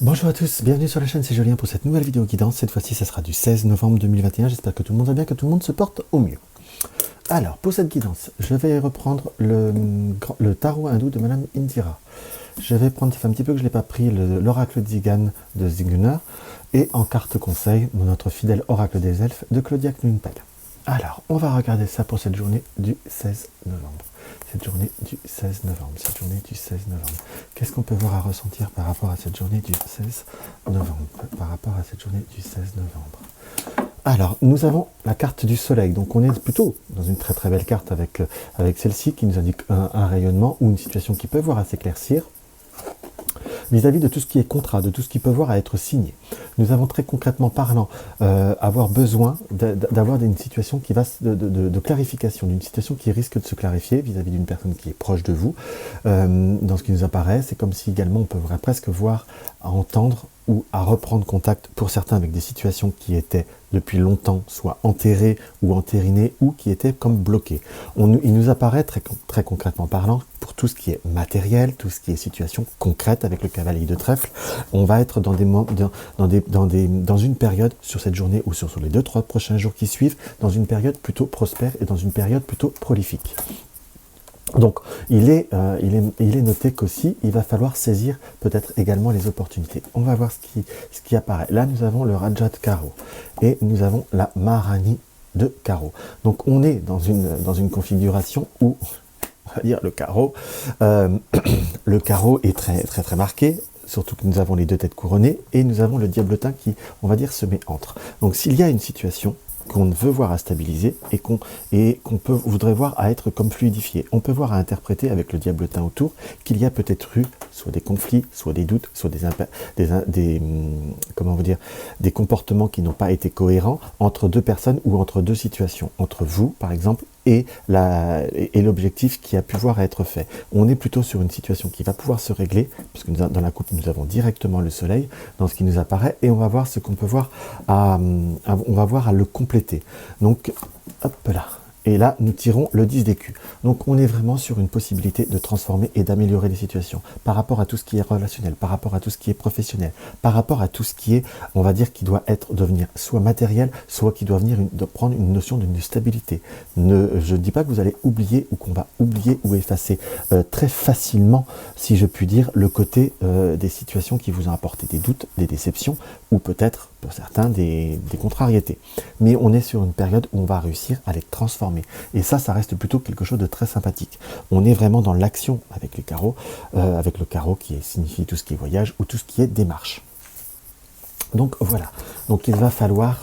Bonjour à tous, bienvenue sur la chaîne, c'est Julien pour cette nouvelle vidéo guidance. Cette fois-ci, ça sera du 16 novembre 2021. J'espère que tout le monde va bien, que tout le monde se porte au mieux. Alors, pour cette guidance, je vais reprendre le tarot hindou de Madame Indira. Je vais prendre, ça fait un petit peu que je ne l'ai pas pris, l'oracle d'Igan de Zigguner. Et en carte conseil, notre fidèle oracle des elfes de Claudia Knunpel. Alors, on va regarder ça pour cette journée du 16 novembre. Cette journée du 16 novembre. Qu'est-ce qu'on peut voir à ressentir par rapport à cette journée du 16 novembre? Alors, nous avons la carte du soleil. Donc, on est plutôt dans une très très belle carte avec celle-ci qui nous indique un rayonnement ou une situation qui peut voir à s'éclaircir vis-à-vis de tout ce qui est contrat, de tout ce qui peut voir à être signé. Nous avons très concrètement parlant avoir besoin d'avoir une situation qui va de clarification, d'une situation qui risque de se clarifier vis-à-vis d'une personne qui est proche de vous. Dans ce qui nous apparaît, c'est comme si également on pourrait presque voir, à entendre ou à reprendre contact pour certains avec des situations qui étaient depuis longtemps soit enterrées ou entérinées ou qui étaient comme bloquées. Il nous apparaît très concrètement parlant, pour tout ce qui est matériel, tout ce qui est situation concrète avec le cavalier de trèfle, on va être dans une période sur cette journée ou sur les 2-3 prochains jours qui suivent, dans une période plutôt prospère et dans une période plutôt prolifique. Donc, il est noté qu'aussi, il va falloir saisir peut-être également les opportunités. On va voir ce qui apparaît. Là, nous avons le Raja de carreau et nous avons la Maharani de carreau. Donc, on est dans une configuration où, on va dire, le carreau est très, très, très marqué. Surtout que nous avons les deux têtes couronnées et nous avons le diablotin qui, on va dire, se met entre. Donc, s'il y a une situation qu'on veut voir à stabiliser et qu'on voudrait voir à être comme fluidifié. On peut voir à interpréter avec le diablotin autour qu'il y a peut-être eu soit des conflits, soit des doutes, soit des comportements qui n'ont pas été cohérents entre deux personnes ou entre deux situations. Entre vous, par exemple, et l'objectif qui a pu voir à être fait. On est plutôt sur une situation qui va pouvoir se régler, puisque dans la coupe, nous avons directement le soleil, dans ce qui nous apparaît, et on va voir ce qu'on peut voir on va voir à le compléter. Donc, hop là. Et là, nous tirons le 10 d'écus. Donc, on est vraiment sur une possibilité de transformer et d'améliorer les situations par rapport à tout ce qui est relationnel, par rapport à tout ce qui est professionnel, par rapport à tout ce qui est, on va dire, qui doit devenir soit matériel, soit qui doit prendre une notion d'une stabilité. Je ne dis pas que vous allez oublier ou qu'on va oublier ou effacer très facilement, si je puis dire, le côté des situations qui vous ont apporté des doutes, des déceptions, ou peut-être, pour certains, des contrariétés. Mais on est sur une période où on va réussir à les transformer. Et ça reste plutôt quelque chose de très sympathique. On est vraiment dans l'action avec les carreaux, avec le carreau qui signifie tout ce qui est voyage ou tout ce qui est démarche. Donc voilà, donc il va falloir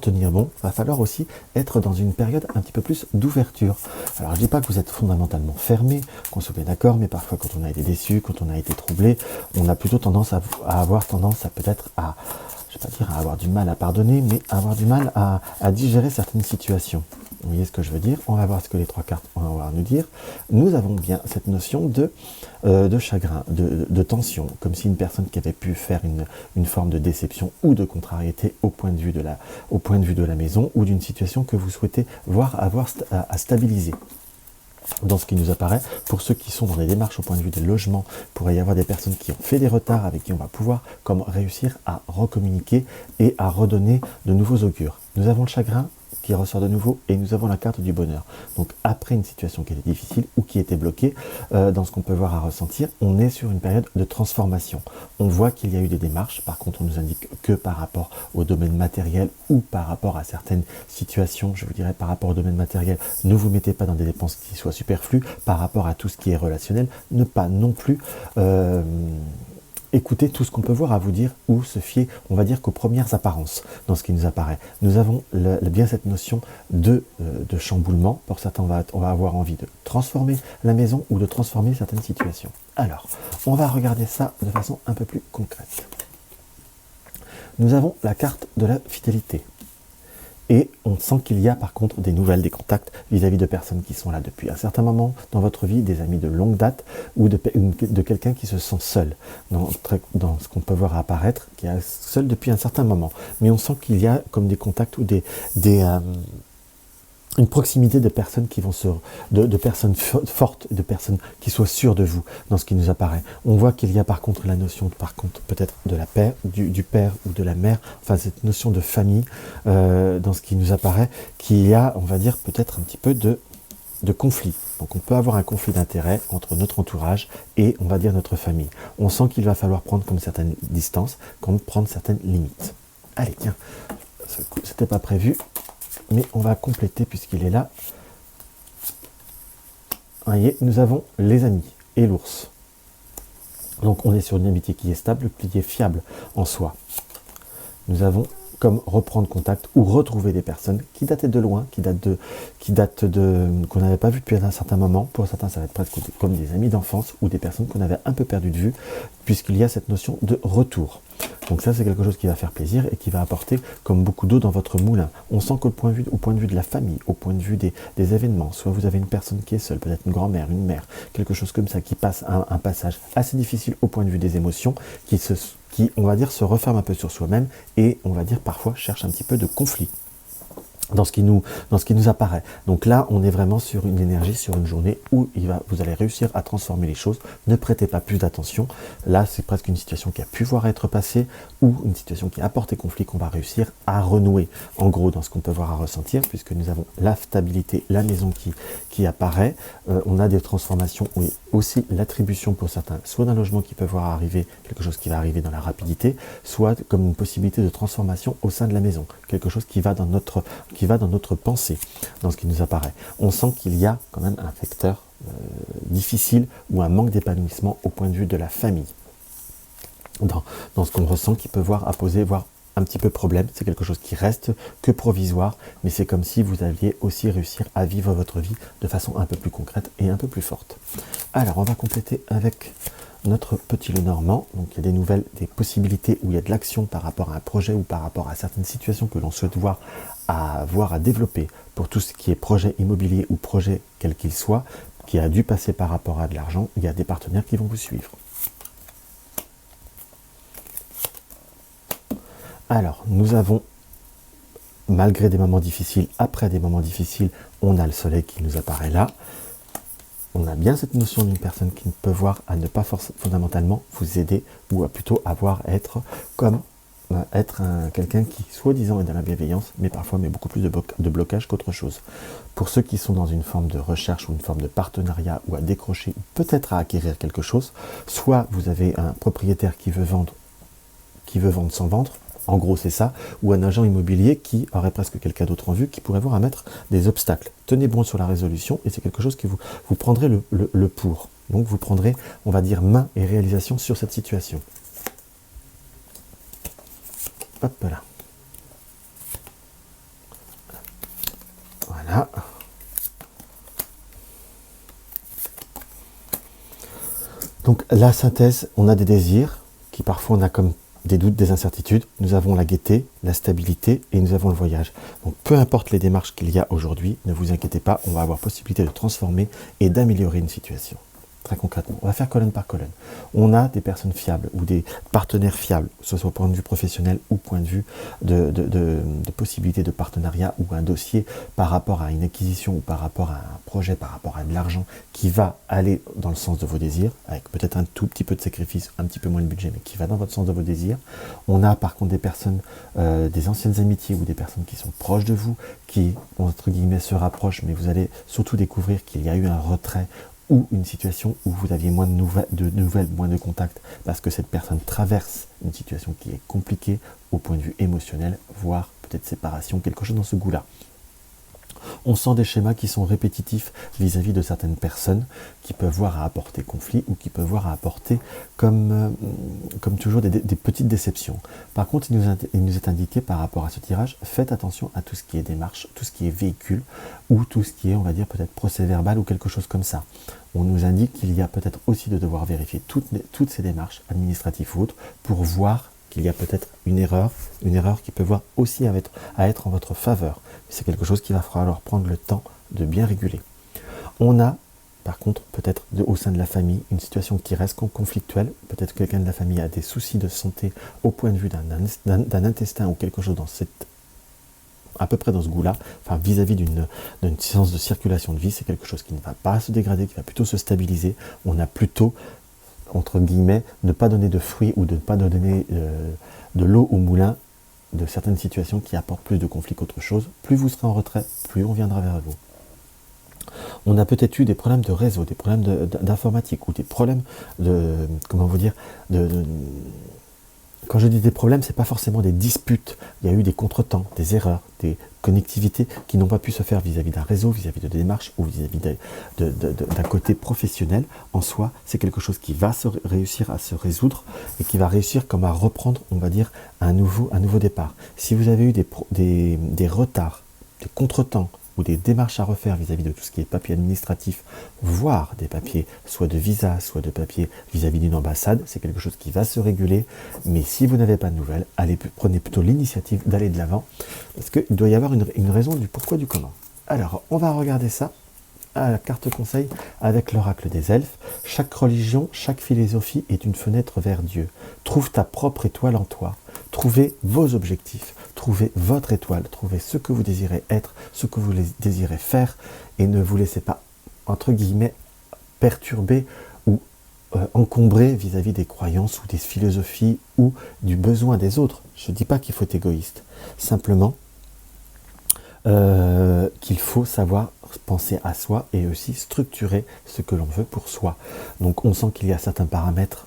tenir bon, il va falloir aussi être dans une période un petit peu plus d'ouverture. Alors je ne dis pas que vous êtes fondamentalement fermé, qu'on soit bien d'accord, mais parfois quand on a été déçu, quand on a été troublé, on a plutôt tendance à avoir tendance à peut-être je ne vais pas dire à avoir du mal à pardonner, mais à avoir du mal à digérer certaines situations. Vous voyez ce que je veux dire? On va voir ce que les trois cartes vont avoir à nous dire. Nous avons bien cette notion de chagrin, de tension, comme si une personne qui avait pu faire une forme de déception ou de contrariété au point de vue de la maison ou d'une situation que vous souhaitez voir à stabiliser. Dans ce qui nous apparaît, pour ceux qui sont dans des démarches au point de vue des logements, il pourrait y avoir des personnes qui ont fait des retards avec qui on va pouvoir comme réussir à recommuniquer et à redonner de nouveaux augures. Nous avons le chagrin qui ressort de nouveau et nous avons la carte du bonheur. Donc après une situation qui était difficile ou qui était bloquée, dans ce qu'on peut voir à ressentir, on est sur une période de transformation. On voit qu'il y a eu des démarches, par contre on nous indique que par rapport au domaine matériel ou par rapport à certaines situations, je vous dirais par rapport au domaine matériel, ne vous mettez pas dans des dépenses qui soient superflues, par rapport à tout ce qui est relationnel, ne pas non plus écoutez tout ce qu'on peut voir à vous dire ou se fier, on va dire qu'aux premières apparences dans ce qui nous apparaît. Nous avons bien cette notion de chamboulement. Pour certains, on va avoir envie de transformer la maison ou de transformer certaines situations. Alors, on va regarder ça de façon un peu plus concrète. Nous avons la carte de la fidélité. Et on sent qu'il y a par contre des nouvelles, des contacts vis-à-vis de personnes qui sont là depuis un certain moment dans votre vie, des amis de longue date ou de quelqu'un qui se sent seul dans ce qu'on peut voir apparaître, qui est seul depuis un certain moment. Mais on sent qu'il y a comme des contacts ou une proximité de personnes qui vont de personnes fortes, de personnes qui soient sûres de vous dans ce qui nous apparaît. On voit qu'il y a par contre la notion, par contre peut-être de la père, du père ou de la mère, enfin cette notion de famille dans ce qui nous apparaît, qu'il y a, on va dire, peut-être un petit peu de conflit. Donc on peut avoir un conflit d'intérêts entre notre entourage et, on va dire, notre famille. On sent qu'il va falloir prendre comme certaines distances, comme prendre certaines limites. Allez, tiens, c'était pas prévu. Mais on va compléter puisqu'il est là. Voyez, nous avons les amis et l'ours. Donc on est sur une amitié qui est stable, qui est fiable en soi. Nous avons comme reprendre contact ou retrouver des personnes qui dataient de loin, qu'on n'avait pas vu depuis un certain moment. Pour certains, ça va être presque comme des amis d'enfance ou des personnes qu'on avait un peu perdu de vue, puisqu'il y a cette notion de retour. Donc ça, c'est quelque chose qui va faire plaisir et qui va apporter comme beaucoup d'eau dans votre moulin. On sent qu'au point de vue de la famille, au point de vue des événements, soit vous avez une personne qui est seule, peut-être une grand-mère, une mère, quelque chose comme ça, qui passe un passage assez difficile au point de vue des émotions, qui, on va dire, se referme un peu sur soi-même et, on va dire, parfois cherche un petit peu de conflit dans ce qui nous apparaît. Donc là, on est vraiment sur une énergie, sur une journée où vous allez réussir à transformer les choses. Ne prêtez pas plus d'attention. Là, c'est presque une situation qui a pu voir être passée ou une situation qui a apporté conflit qu'on va réussir à renouer. En gros, dans ce qu'on peut voir à ressentir, puisque nous avons la stabilité, la maison qui apparaît. On a des transformations, oui, aussi l'attribution pour certains, soit d'un logement qui peut voir arriver, quelque chose qui va arriver dans la rapidité, soit comme une possibilité de transformation au sein de la maison, quelque chose qui va dans notre pensée, dans ce qui nous apparaît. On sent qu'il y a quand même un facteur difficile ou un manque d'épanouissement au point de vue de la famille. Dans ce qu'on ressent qui peut voir un petit peu problème, c'est quelque chose qui reste que provisoire, mais c'est comme si vous aviez aussi réussi à vivre votre vie de façon un peu plus concrète et un peu plus forte. Alors, on va compléter avec notre petit Lenormand. Donc il y a des nouvelles, des possibilités où il y a de l'action par rapport à un projet ou par rapport à certaines situations que l'on souhaite voir à développer pour tout ce qui est projet immobilier ou projet quel qu'il soit, qui a dû passer par rapport à de l'argent. Il y a des partenaires qui vont vous suivre. Alors, nous avons, malgré des moments difficiles, après des moments difficiles, on a le soleil qui nous apparaît là. On a bien cette notion d'une personne qui peut voir à ne pas fondamentalement vous aider ou à plutôt être quelqu'un qui, soi-disant, est dans la bienveillance, mais parfois met beaucoup plus de blocage qu'autre chose. Pour ceux qui sont dans une forme de recherche ou une forme de partenariat ou à décrocher, ou peut-être à acquérir quelque chose, soit vous avez un propriétaire qui veut vendre sans vendre, en gros c'est ça, ou un agent immobilier qui aurait presque quelqu'un d'autre en vue, qui pourrait voir à mettre des obstacles. Tenez bon sur la résolution et c'est quelque chose qui vous prendrez le pour. Donc vous prendrez, on va dire, main et réalisation sur cette situation. Hop là. Voilà. Donc la synthèse, on a des désirs qui parfois on a comme des doutes, des incertitudes. Nous avons la gaieté, la stabilité et nous avons le voyage. Donc peu importe les démarches qu'il y a aujourd'hui, ne vous inquiétez pas, on va avoir possibilité de transformer et d'améliorer une situation. Très concrètement, on va faire colonne par colonne. On a des personnes fiables ou des partenaires fiables, que ce soit au point de vue professionnel ou point de vue de possibilité de partenariat ou un dossier par rapport à une acquisition ou par rapport à un projet, par rapport à de l'argent qui va aller dans le sens de vos désirs, avec peut-être un tout petit peu de sacrifice, un petit peu moins de budget, mais qui va dans votre sens de vos désirs. On a par contre des personnes, des anciennes amitiés ou des personnes qui sont proches de vous, qui, entre guillemets, se rapprochent, mais vous allez surtout découvrir qu'il y a eu un retrait ou une situation où vous aviez moins de nouvelles, moins de contacts, parce que cette personne traverse une situation qui est compliquée au point de vue émotionnel, voire peut-être séparation, quelque chose dans ce goût-là. On sent des schémas qui sont répétitifs vis-à-vis de certaines personnes qui peuvent voir à apporter conflit ou qui peuvent voir à apporter comme toujours des petites déceptions. Par contre, il nous est indiqué par rapport à ce tirage, faites attention à tout ce qui est démarche, tout ce qui est véhicule ou tout ce qui est, on va dire, peut-être procès-verbal ou quelque chose comme ça. On nous indique qu'il y a peut-être aussi de devoir vérifier toutes ces démarches administratives ou autres pour voir qu'il y a peut-être une erreur qui peut voir aussi à être en votre faveur. C'est quelque chose qu'il va falloir prendre le temps de bien réguler. On a, par contre, peut-être au sein de la famille, une situation qui reste conflictuelle. Peut-être que quelqu'un de la famille a des soucis de santé au point de vue d'un intestin ou quelque chose dans à peu près dans ce goût-là, enfin vis-à-vis d'une séance de circulation de vie, c'est quelque chose qui ne va pas se dégrader, qui va plutôt se stabiliser. On a plutôt, entre guillemets, ne pas donner de fruits ou de ne pas donner de l'eau au moulin de certaines situations qui apportent plus de conflits qu'autre chose. Plus vous serez en retrait, plus on viendra vers vous. On a peut-être eu des problèmes de réseau, des problèmes d'informatique ou des problèmes de, comment vous dire, quand je dis des problèmes, ce n'est pas forcément des disputes. Il y a eu des contretemps, des erreurs, des connectivités qui n'ont pas pu se faire vis-à-vis d'un réseau, vis-à-vis de démarches ou vis-à-vis d'un côté professionnel. En soi, c'est quelque chose qui va réussir à se résoudre et qui va réussir comme à reprendre, on va dire, un nouveau départ. Si vous avez eu des retards, des contretemps, ou des démarches à refaire vis-à-vis de tout ce qui est papier administratif, voire des papiers, soit de visa, soit de papier vis-à-vis d'une ambassade, c'est quelque chose qui va se réguler. Mais si vous n'avez pas de nouvelles, prenez plutôt l'initiative d'aller de l'avant, parce qu'il doit y avoir une raison du pourquoi du comment. Alors, on va regarder ça à la carte conseil avec l'oracle des elfes. Chaque religion, chaque philosophie est une fenêtre vers Dieu. Trouve ta propre étoile en toi. Trouvez vos objectifs, trouvez votre étoile, trouvez ce que vous désirez être, ce que vous désirez faire, et ne vous laissez pas, entre guillemets, perturber ou encombrer vis-à-vis des croyances ou des philosophies ou du besoin des autres. Je ne dis pas qu'il faut être égoïste, simplement qu'il faut savoir penser à soi et aussi structurer ce que l'on veut pour soi. Donc on sent qu'il y a certains paramètres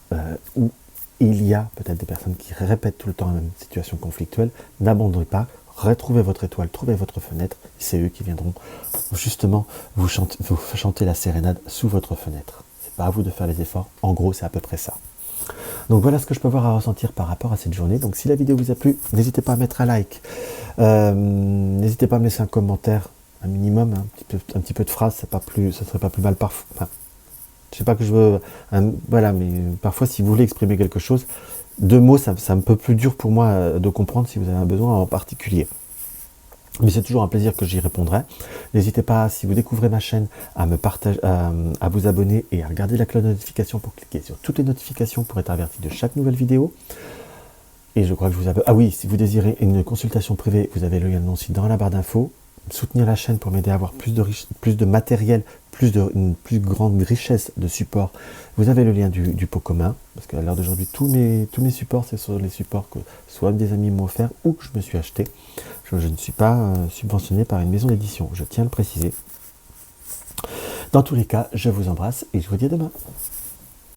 où il y a peut-être des personnes qui répètent tout le temps la même situation conflictuelle. N'abandonnez pas, retrouvez votre étoile, trouvez votre fenêtre, c'est eux qui viendront justement vous chanter la sérénade sous votre fenêtre. C'est pas à vous de faire les efforts, en gros c'est à peu près ça. Donc voilà ce que je peux avoir à ressentir par rapport à cette journée. Donc si la vidéo vous a plu, n'hésitez pas à mettre un like, n'hésitez pas à me laisser un commentaire, un minimum, un petit peu de phrase, ça serait pas plus mal parfois. Enfin, je sais pas que je veux, voilà, mais parfois si vous voulez exprimer quelque chose, 2 mots, ça un peu plus dur pour moi de comprendre si vous avez un besoin en particulier. Mais c'est toujours un plaisir que j'y répondrai. N'hésitez pas, si vous découvrez ma chaîne, à me partager, à vous abonner et à regarder la cloche de notification pour cliquer sur toutes les notifications pour être averti de chaque nouvelle vidéo. Et je crois que je vous avais... Ah oui, si vous désirez une consultation privée, vous avez le lien aussi dans la barre d'infos. Soutenir la chaîne pour m'aider à avoir plus de matériel, une plus grande richesse de support. Vous avez le lien du pot commun, parce qu'à l'heure d'aujourd'hui, tous mes supports, c'est sur les supports que soit des amis m'ont offert ou que je me suis acheté. Je ne suis pas subventionné par une maison d'édition, je tiens à le préciser. Dans tous les cas, je vous embrasse et je vous dis à demain.